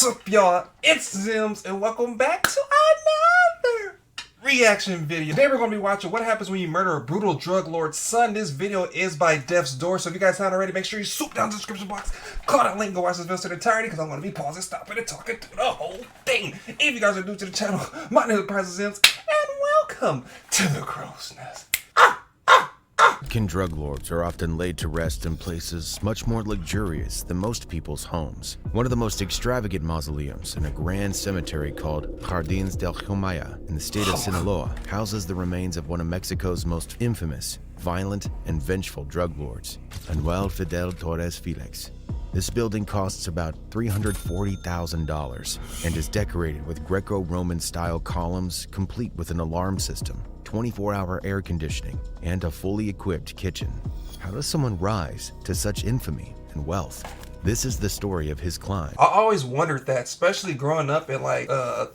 What's up, y'all? It's Zems, and welcome back to another reaction video. Today we're going to be watching what happens when you murder a brutal drug lord's son. This video is by deathdoor, so if you guys haven't already, make sure you swoop down to the description box, click that link, and go watch this video to the entirety, because I'm going to be pausing, stopping, and talking through the whole thing. If you guys are new to the channel, my name is Zems, and welcome to the Crow's Nest. American drug lords are often laid to rest in places much more luxurious than most people's homes. One of the most extravagant mausoleums in a grand cemetery called Jardines del Jumaya in the state of Sinaloa houses the remains of one of Mexico's most infamous, violent, and vengeful drug lords, Manuel Fidel Torres Felix. This building costs about $340,000 and is decorated with Greco-Roman style columns complete with an alarm system, 24-hour air conditioning, and a fully equipped kitchen. How does someone rise to such infamy and wealth? This is the story of his climb. I always wondered that, especially growing up and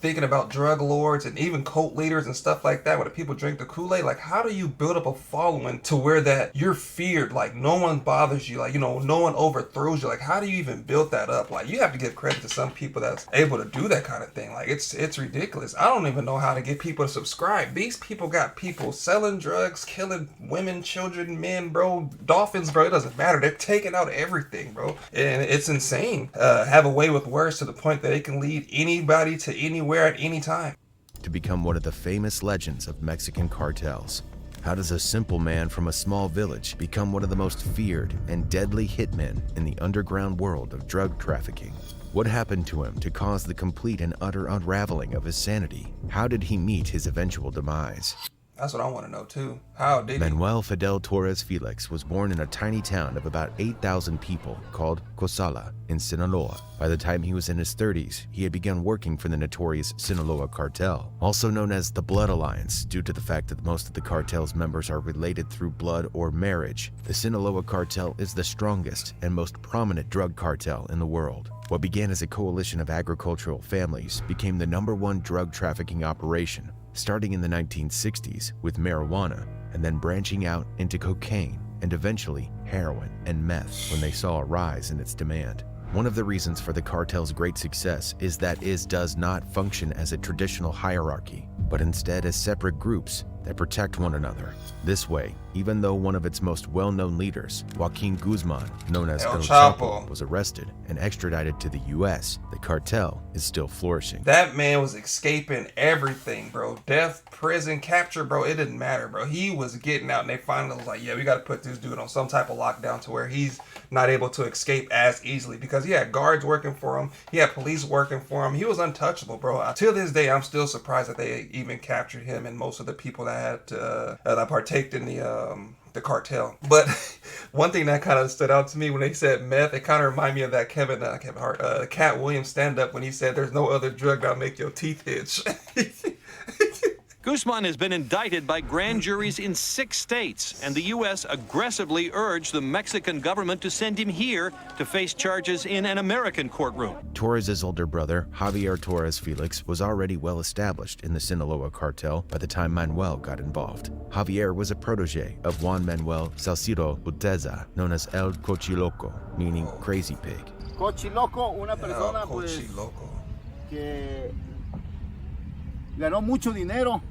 thinking about drug lords and even cult leaders and stuff like that, when the people drink the Kool-Aid, like how do you build up a following to where that you're feared, like no one bothers you, like, you know, no one overthrows you? Like how do you even build that up? Like you have to give credit to some people that's able to do that kind of thing. Like it's ridiculous. I don't even know how to get people to subscribe. These people got people selling drugs, killing women, children, men, bro, dolphins, bro. It doesn't matter. They're taking out everything, bro. And it's insane. Have a way with words to the point that it can lead anybody to anywhere at any time. To become one of the famous legends of Mexican cartels. How does a simple man from a small village become one of the most feared and deadly hitmen in the underground world of drug trafficking? What happened to him to cause the complete and utter unraveling of his sanity? How did he meet his eventual demise? That's what I want to know too. How did he? Manuel Fidel Torres Felix was born in a tiny town of about 8,000 people called Cosala in Sinaloa. By the time he was in his 30s, he had begun working for the notorious Sinaloa Cartel, also known as the Blood Alliance, due to the fact that most of the cartel's members are related through blood or marriage. The Sinaloa Cartel is the strongest and most prominent drug cartel in the world. What began as a coalition of agricultural families became the #1 drug trafficking operation, starting in the 1960s with marijuana and then branching out into cocaine and eventually heroin and meth when they saw a rise in its demand. One of the reasons for the cartel's great success is that it does not function as a traditional hierarchy, but instead as separate groups that protect one another. This way, even though one of its most well-known leaders, Joaquin Guzman, known as El Chapo, was arrested and extradited to the US, the cartel is still flourishing. That man was escaping everything, bro. Death, prison, capture, bro. It didn't matter, bro. He was getting out, and they finally was like, yeah, we got to put this dude on some type of lockdown to where he's not able to escape as easily, because he had guards working for him. He had police working for him. He was untouchable, bro. Till this day, I'm still surprised that they even captured him and most of the people that had that partaked in the cartel. But one thing that kind of stood out to me when they said meth, it kind of reminded me of that Cat Williams stand-up when he said, "There's no other drug that'll make your teeth itch." Guzman has been indicted by grand juries in 6 states, and the U.S. aggressively urged the Mexican government to send him here to face charges in an American courtroom. Torres' older brother, Javier Torres Felix, was already well established in the Sinaloa cartel by the time Manuel got involved. Javier was a protege of Juan Manuel Salcido Uteza, known as El Cochiloco, meaning crazy pig. Cochiloco, una persona pues que ganó mucho dinero,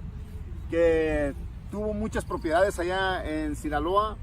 que tuvo muchas propiedades allá en Sinaloa,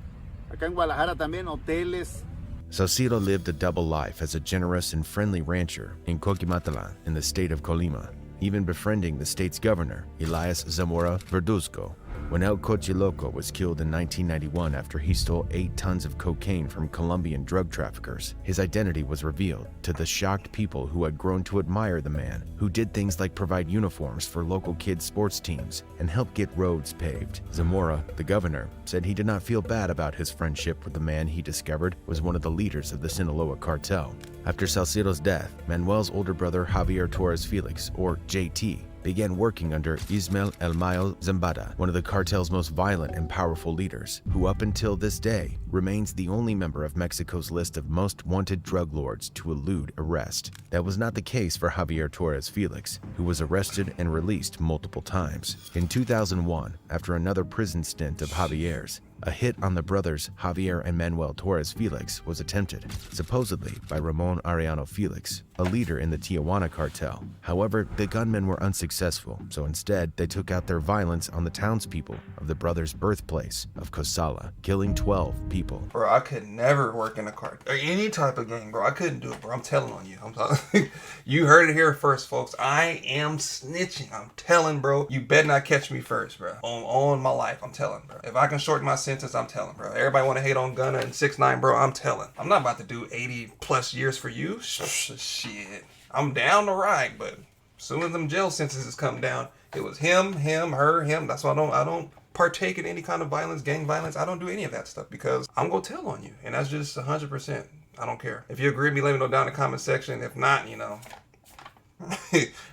acá en Guadalajara también, hoteles. Salcido lived a double life as a generous and friendly rancher in Coquimatlan in the state of Colima, even befriending the state's governor, Elias Zamora Verduzco. When El Cochiloco was killed in 1991 after he stole 8 tons of cocaine from Colombian drug traffickers, his identity was revealed to the shocked people who had grown to admire the man, who did things like provide uniforms for local kids' sports teams and help get roads paved. Zamora, the governor, said he did not feel bad about his friendship with the man he discovered was one of the leaders of the Sinaloa cartel. After Salcido's death, Manuel's older brother Javier Torres Felix, or JT, began working under Ismael El Mayo Zambada, one of the cartel's most violent and powerful leaders, who up until this day remains the only member of Mexico's list of most wanted drug lords to elude arrest. That was not the case for Javier Torres Felix, who was arrested and released multiple times. In 2001, after another prison stint of Javier's, A hit on the brothers Javier and Manuel Torres Felix was attempted, supposedly by Ramon Arellano Felix, a leader in the Tijuana cartel. However, the gunmen were unsuccessful, so instead they took out their violence on the townspeople of the brothers' birthplace of Cosala, killing 12 people. Bro, I could never work in a cartel or any type of gang, bro. I couldn't do it, bro. I'm telling on you. I'm telling. You heard it here first, folks. I am snitching. I'm telling, bro. You better not catch me first, bro. On my life, I'm telling, bro. If I can shorten my sentence, I'm telling, bro. Everybody want to hate on Gunna and 6ix9ine, bro. I'm telling. I'm not about to do 80 plus years for you. Shit. I'm down to ride, but as soon as them jail sentences come down, it was him, her, him. That's why I don't partake in any kind of violence, gang violence. I don't do any of that stuff because I'm gonna tell on you, and that's just 100%. I don't care. If you agree with me, let me know down in the comment section. If not, you know,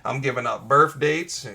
I'm giving out birth dates,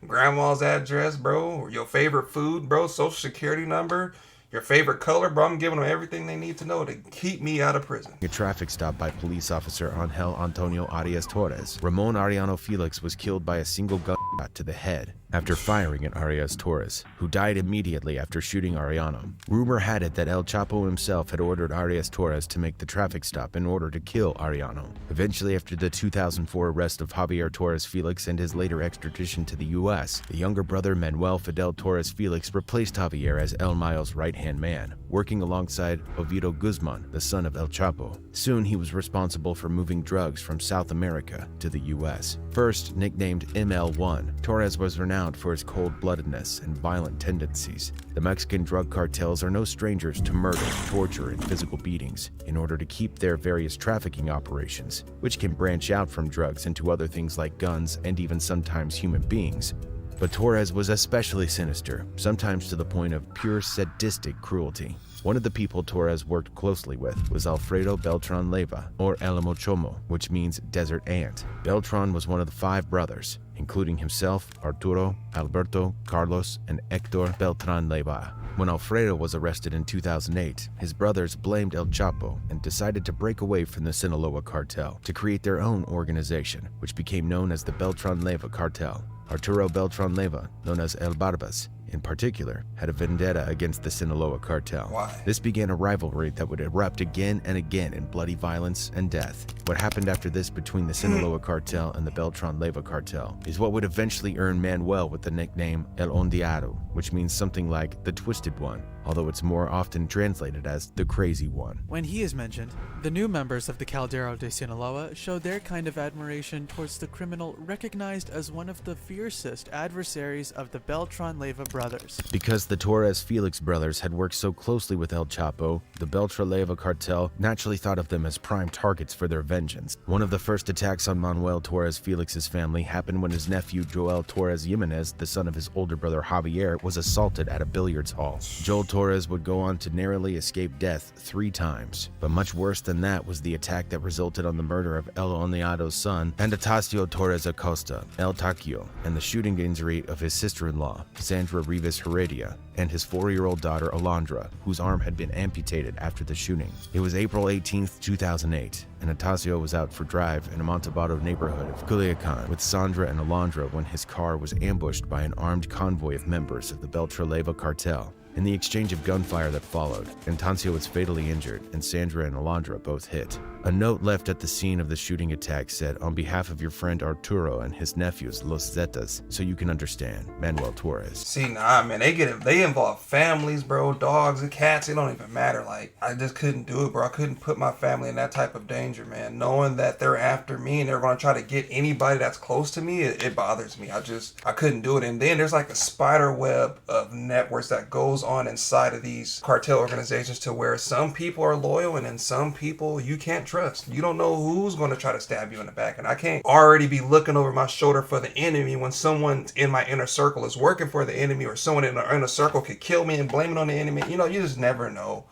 grandma's address, bro, or your favorite food, bro, social security number, your favorite color, bro. I'm giving them everything they need to know to keep me out of prison. A traffic stop by police officer Angel Antonio Arias Torres. Ramon Arellano Felix was killed by a single gunshot to the head after firing at Arias Torres, who died immediately after shooting Arellano. Rumor had it that El Chapo himself had ordered Arias Torres to make the traffic stop in order to kill Arellano. Eventually, after the 2004 arrest of Javier Torres Felix and his later extradition to the U.S., the younger brother Manuel Fidel Torres Felix replaced Javier as El Mayo's right-hand man, working alongside Ovidio Guzman, the son of El Chapo. Soon, he was responsible for moving drugs from South America to the U.S. First nicknamed ML1, Torres was renowned for his cold-bloodedness and violent tendencies. The Mexican drug cartels are no strangers to murder, torture, and physical beatings in order to keep their various trafficking operations, which can branch out from drugs into other things like guns and even sometimes human beings. But Torres was especially sinister, sometimes to the point of pure sadistic cruelty. One of the people Torres worked closely with was Alfredo Beltran Leyva, or El Mochomo, which means desert ant. Beltran was one of the 5 brothers, including himself, Arturo, Alberto, Carlos, and Hector Beltran Leyva. When Alfredo was arrested in 2008, his brothers blamed El Chapo and decided to break away from the Sinaloa cartel to create their own organization, which became known as the Beltran Leyva Cartel. Arturo Beltran Leyva, known as El Barbas, in particular, had a vendetta against the Sinaloa cartel. Why? This began a rivalry that would erupt again and again in bloody violence and death. What happened after this between the Sinaloa cartel and the Beltran Leyva cartel is what would eventually earn Manuel with the nickname El Ondeado, which means something like the Twisted One, although it's more often translated as the Crazy One. When he is mentioned, the new members of the Caldero de Sinaloa show their kind of admiration towards the criminal recognized as one of the fiercest adversaries of the Beltran Leyva brothers. Because the Torres Felix brothers had worked so closely with El Chapo, the Beltran Leyva cartel naturally thought of them as prime targets for their vengeance. One of the first attacks on Manuel Torres Felix's family happened when his nephew Joel Torres Jimenez, the son of his older brother Javier, was assaulted at a billiards hall. Joel Torres would go on to narrowly escape death 3 times. But much worse than that was the attack that resulted on the murder of El Ondeado's son, Anastasio Torres Acosta, El Taquio, and the shooting injury of his sister-in-law, Sandra Rivas Heredia, and his 4-year-old daughter Alondra, whose arm had been amputated after the shooting. It was April 18, 2008, and Anastasio was out for drive in a Montalbano neighborhood of Culiacan with Sandra and Alondra when his car was ambushed by an armed convoy of members of the Beltran Leyva cartel. In the exchange of gunfire that followed, Anastasio was fatally injured and Sandra and Alondra both hit. A note left at the scene of the shooting attack said, "On behalf of your friend Arturo and his nephews, Los Zetas, so you can understand, Manuel Torres." See, nah, man, they involve families, bro, dogs and cats. It don't even matter. Like, I just couldn't do it, bro. I couldn't put my family in that type of danger, man. Knowing that they're after me and they're gonna try to get anybody that's close to me, it bothers me. I couldn't do it. And then there's like a spider web of networks that goes on inside of these cartel organizations to where some people are loyal and then some people you can't trust. You don't know who's going to try to stab you in the back, and I can't already be looking over my shoulder for the enemy when someone in my inner circle is working for the enemy, or someone in the inner circle could kill me and blame it on the enemy. You know, you just never know.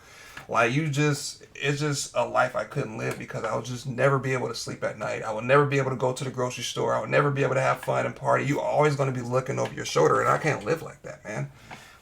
Like, it's just a life I couldn't live because I would just never be able to sleep at night. I would never be able to go to the grocery store. I would never be able to have fun and party. You're always going to be looking over your shoulder, and I can't live like that, man.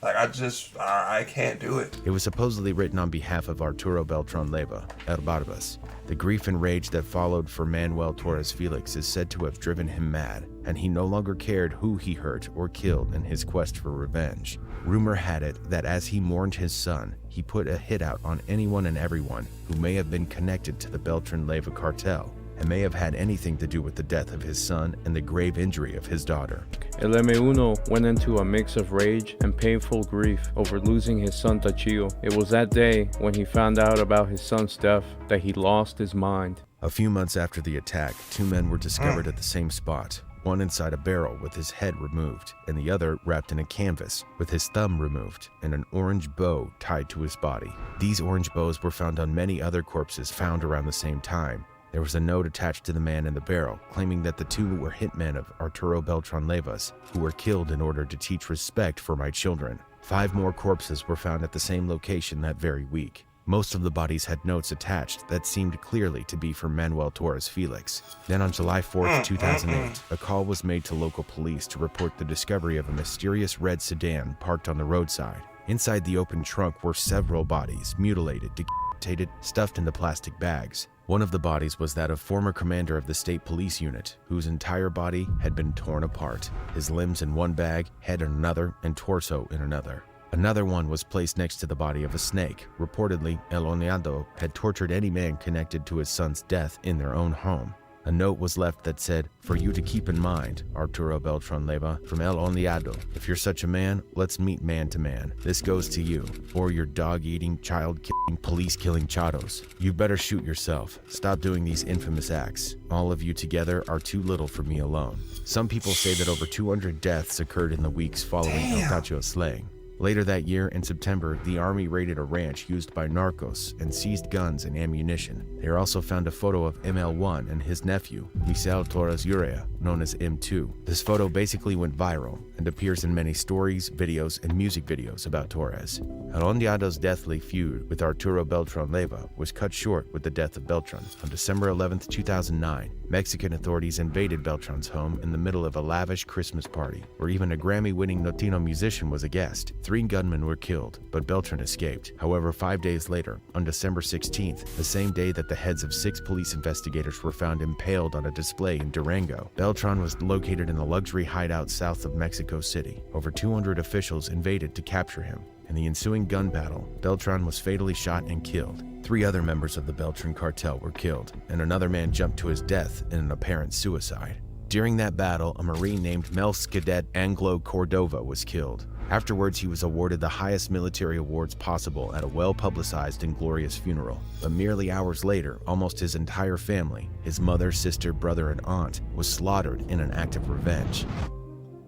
Like, I can't do it. It was supposedly written on behalf of Arturo Beltran Leyva, El Barbas. The grief and rage that followed for Manuel Torres Felix is said to have driven him mad. and he no longer cared who he hurt or killed in his quest for revenge. Rumor had it that as he mourned his son, he put a hit out on anyone and everyone who may have been connected to the Beltran-Leyva cartel and may have had anything to do with the death of his son and the grave injury of his daughter. El M1 went into a mix of rage and painful grief over losing his son Tachio. It was that day when he found out about his son's death that he lost his mind. A few months after the attack, 2 men were discovered at the same spot, one inside a barrel with his head removed, and the other wrapped in a canvas with his thumb removed and an orange bow tied to his body. These orange bows were found on many other corpses found around the same time. There was a note attached to the man in the barrel claiming that the 2 were hitmen of Arturo Beltran-Leyva's, who were killed in order to teach respect for my children. 5 more corpses were found at the same location that very week. Most of the bodies had notes attached that seemed clearly to be from Manuel Torres Felix. Then on July 4th, 2008, a call was made to local police to report the discovery of a mysterious red sedan parked on the roadside. Inside the open trunk were several bodies, mutilated, decapitated, stuffed into plastic bags. One of the bodies was that of former commander of the state police unit, whose entire body had been torn apart, his limbs in one bag, head in another, and torso in another. Another one was placed next to the body of a snake. Reportedly, El Oneado had tortured any man connected to his son's death in their own home. A note was left that said, "For you to keep in mind, Arturo Beltran-Leyva, from El Oneado. If you're such a man, let's meet man to man. This goes to you, or your dog-eating, child-killing, police-killing chatos. You better shoot yourself. Stop doing these infamous acts. All of you together are too little for me alone." Some people say that over 200 deaths occurred in the weeks following El Tacho's slaying. Later that year, in September, the army raided a ranch used by narcos and seized guns and ammunition. They also found a photo of ML1 and his nephew, Misael Torres Urrea, known as M2. This photo basically went viral and appears in many stories, videos, and music videos about Torres. El Oneado's deathly feud with Arturo Beltran-Leyva was cut short with the death of Beltran. On December 11, 2009, Mexican authorities invaded Beltran's home in the middle of a lavish Christmas party, where even a Grammy-winning Latino musician was a guest. 3 gunmen were killed, but Beltran escaped. However, 5 days later, on December 16th, the same day that the heads of 6 police investigators were found impaled on a display in Durango, Beltran was located in a luxury hideout south of Mexico City. Over 200 officials invaded to capture him. In the ensuing gun battle, Beltran was fatally shot and killed. 3 other members of the Beltran cartel were killed, and another man jumped to his death in an apparent suicide. During that battle, a Marine named Mels Cadet Anglo Cordova was killed. Afterwards, he was awarded the highest military awards possible at a well-publicized and glorious funeral. But merely hours later, almost his entire family, his mother, sister, brother, and aunt, was slaughtered in an act of revenge.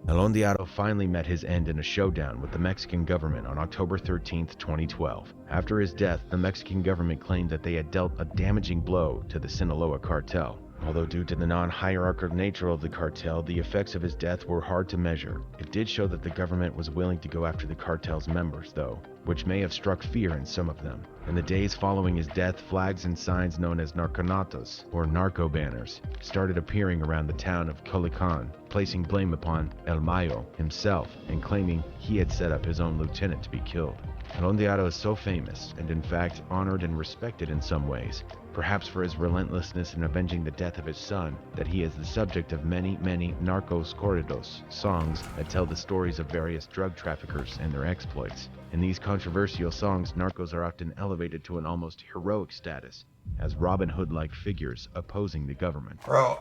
El Oneado finally met his end in a showdown with the Mexican government on October 13, 2012. After his death, the Mexican government claimed that they had dealt a damaging blow to the Sinaloa cartel. Although due to the non-hierarchical nature of the cartel, the effects of his death were hard to measure. It did show that the government was willing to go after the cartel's members, though, which may have struck fear in some of them. In the days following his death, flags and signs known as narconatos, or narco banners, started appearing around the town of Culiacan, placing blame upon El Mayo himself and claiming he had set up his own lieutenant to be killed. El Oneado is so famous, and in fact honored and respected in some ways, perhaps for his relentlessness in avenging the death of his son, that he is the subject of many narcos corridos, songs that tell the stories of various drug traffickers and their exploits. In these controversial songs, narcos are often elevated to an almost heroic status, as Robin Hood-like figures opposing the government. Bro,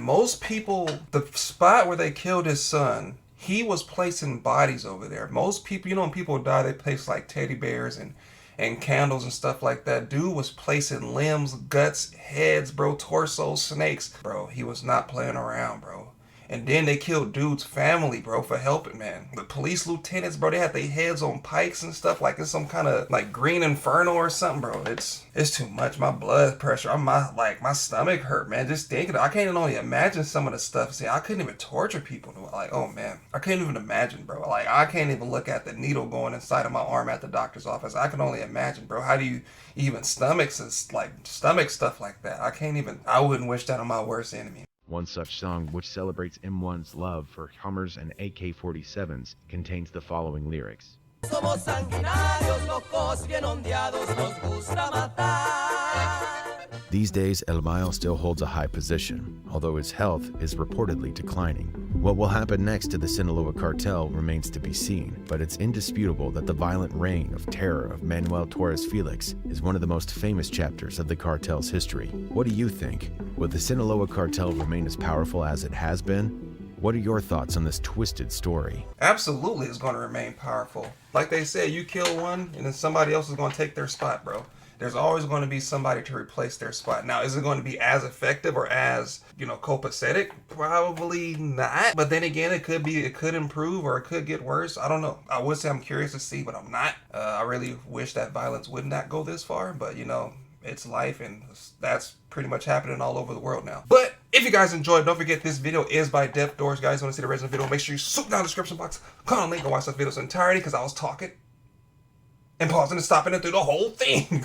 most people, the spot where they killed his son, he was placing bodies over there. Most people, when people die, they place like teddy bears and candles and stuff like that. Dude was placing limbs, guts, heads, bro, torsos, snakes. Bro, he was not playing around, bro. And then they killed dude's family, bro, for helping, man. The police lieutenants, bro, they had their heads on pikes and stuff like it's some kind of like green inferno or something, bro. It's too much. My blood pressure, my stomach hurt, man. Just thinking, I can't even only imagine some of the stuff. See, I couldn't even torture people. Like, oh man, I can't even imagine, bro. Like, I can't even look at the needle going inside of my arm at the doctor's office. I can only imagine, bro. How do you even stomach stuff like that? I wouldn't wish that on my worst enemy. One such song, which celebrates M1's love for Hummers and AK-47s, contains the following lyrics. Somos sanguinarios, locos, bien ondeados, nos gusta matar. These days, El Mayo still holds a high position, although his health is reportedly declining. What will happen next to the Sinaloa cartel remains to be seen, but it's indisputable that the violent reign of terror of Manuel Torres Felix is one of the most famous chapters of the cartel's history. What do you think? Will the Sinaloa cartel remain as powerful as it has been? What are your thoughts on this twisted story? Absolutely, it's going to remain powerful. Like they said, you kill one, and then somebody else is going to take their spot, bro. There's always going to be somebody to replace their spot. Now, is it going to be as effective or as, copacetic? Probably not. But then again, it could improve or it could get worse. I don't know. I would say I'm curious to see, but I'm not. I really wish that violence would not go this far, but it's life, and that's pretty much happening all over the world now. But if you guys enjoyed, don't forget this video is by deathdoor. Guys, want to see the original video, make sure you swoop down the description box, click on the link and watch that video's entirety, because I was talking and pausing and stopping it through the whole thing.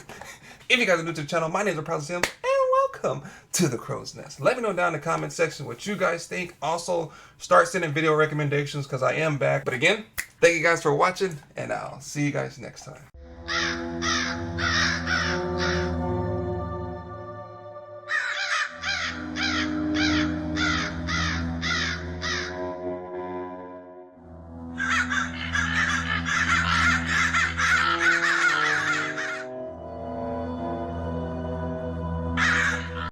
If you guys are new to the channel, my name is Zems, and welcome to the Crow's Nest. Let me know down in the comment section what you guys think. Also, start sending video recommendations, because I am back. But again, thank you guys for watching, and I'll see you guys next time.